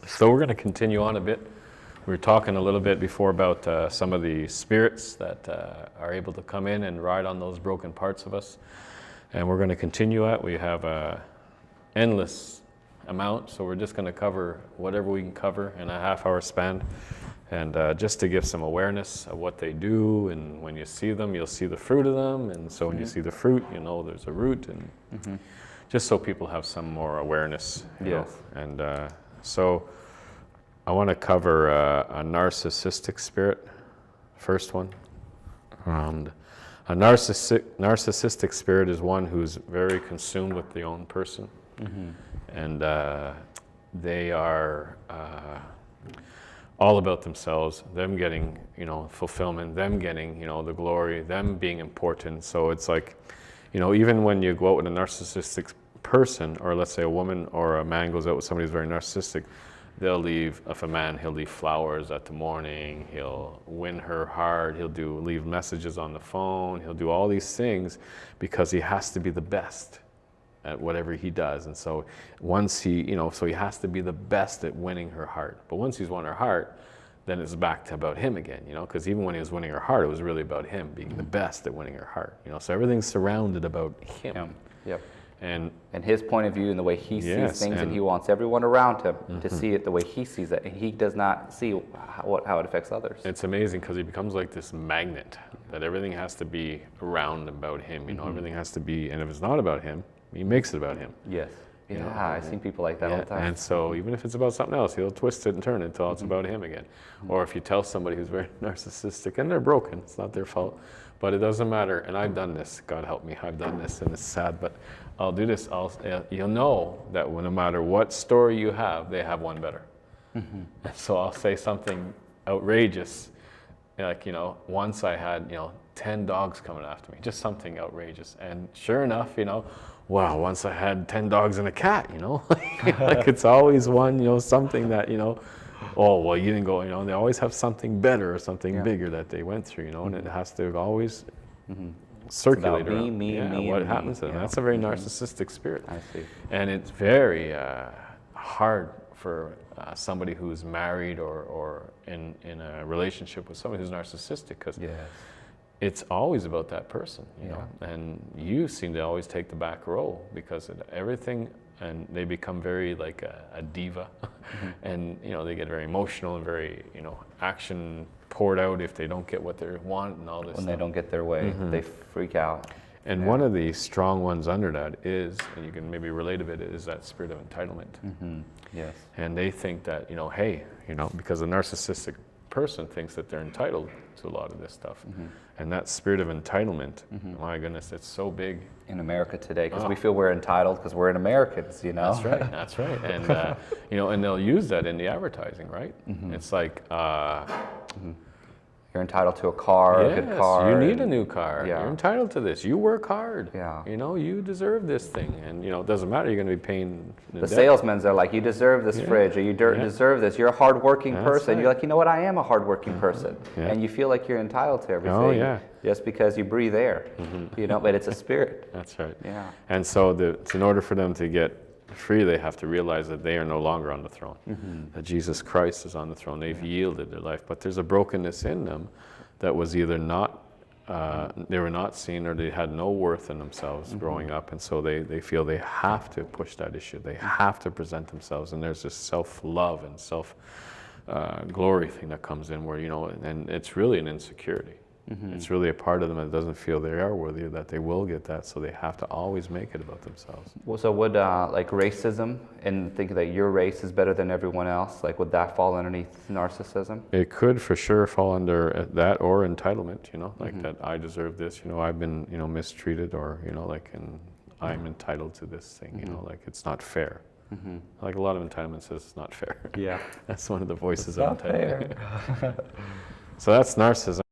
So we're going to continue on a bit. We were talking a little bit before about some of the spirits that are able to come in and ride on those broken parts of us. And we're going to continue at. We have a endless amount, so we're just going to cover whatever we can cover in a half-hour span. And just to give some awareness of what they do, and when you see them, you'll see the fruit of them. And so when you see the fruit, you know there's a root, and just so people have some more awareness. You know. And so I want to cover a narcissistic spirit, first one. And a narcissistic spirit is one who's very consumed with their own person. And they are all about themselves, them getting, fulfillment, them getting, the glory, them being important. So it's like, even when you go out with a narcissistic person, or let's say a woman or a man goes out with somebody who's very narcissistic, they'll leave, if a man, he'll leave flowers at the morning, he'll win her heart, he'll leave messages on the phone, he'll do all these things because he has to be the best at whatever he does. And so once he, so he has to be the best at winning her heart. But once he's won her heart, then it's back to about him again, because even when he was winning her heart, it was really about him being the best at winning her heart. So everything's surrounded about him. Yep. And his point of view and the way he sees things, and he wants everyone around him to see it the way he sees it, and he does not see how it affects others. It's amazing because he becomes like this magnet that everything has to be around about him. Everything has to be, and if it's not about him, he makes it about him. Yes. I've seen people like that all the time. And so even if it's about something else, he'll twist it and turn it until it's about him again. Or if you tell somebody who's very narcissistic, and they're broken, it's not their fault, but it doesn't matter. And I've done this, God help me, I've done this, and it's sad, but I'll do this. You'll know that no matter what story you have, they have one better. And so I'll say something outrageous, like, once I had, 10 dogs coming after me, just something outrageous. And sure enough, wow, once I had 10 dogs and a cat, like it's always one, something that, oh, well, you didn't go, they always have something better or something bigger that they went through, and it has to always circulate around. What happens to them. That's a very narcissistic spirit. I see. And it's very hard for somebody who's married or in a relationship with somebody who's narcissistic, because it's always about that person, and you seem to always take the back row because of everything, and they become very like a diva, and they get very emotional and very action poured out if they don't get what they want and all this when stuff. they don't get their way, they freak out. And one of the strong ones under that is, and you can maybe relate a bit, is that spirit of entitlement. Yes. And they think that hey, because a narcissistic person thinks that they're entitled to a lot of this stuff. And that spirit of entitlement, my goodness, it's so big. In America today, because we feel we're entitled because we're Americans, That's right, that's right. And, and they'll use that in the advertising, right? It's like, you're entitled to a car, a good car. You need a new car. You're entitled to this. You work hard. Yeah. You deserve this thing. And, it doesn't matter. You're going to be paying the salesmen are like, you deserve this fridge, or you deserve this. You're a hardworking person. Right. You're like, you know what? I am a hardworking person. And you feel like you're entitled to everything. Just because you breathe air. But it's a spirit. That's right. Yeah. And so in order for them to get free, they have to realize that they are no longer on the throne, that Jesus Christ is on the throne. They've yielded their life, but there's a brokenness in them that was either not, they were not seen, or they had no worth in themselves growing up, and so they feel they have to push that issue. They have to present themselves, and there's this self-love and self-glory thing that comes in where, and it's really an insecurity. It's really a part of them that doesn't feel they are worthy, that they will get that, so they have to always make it about themselves. Well, so would like racism and thinking that your race is better than everyone else, like would that fall underneath narcissism? It could for sure fall under that, or entitlement, like that I deserve this, I've been, mistreated, or, and I'm entitled to this thing, like it's not fair. Like a lot of entitlement says it's not fair. Yeah. That's one of the voices it's of entitlement. So that's narcissism.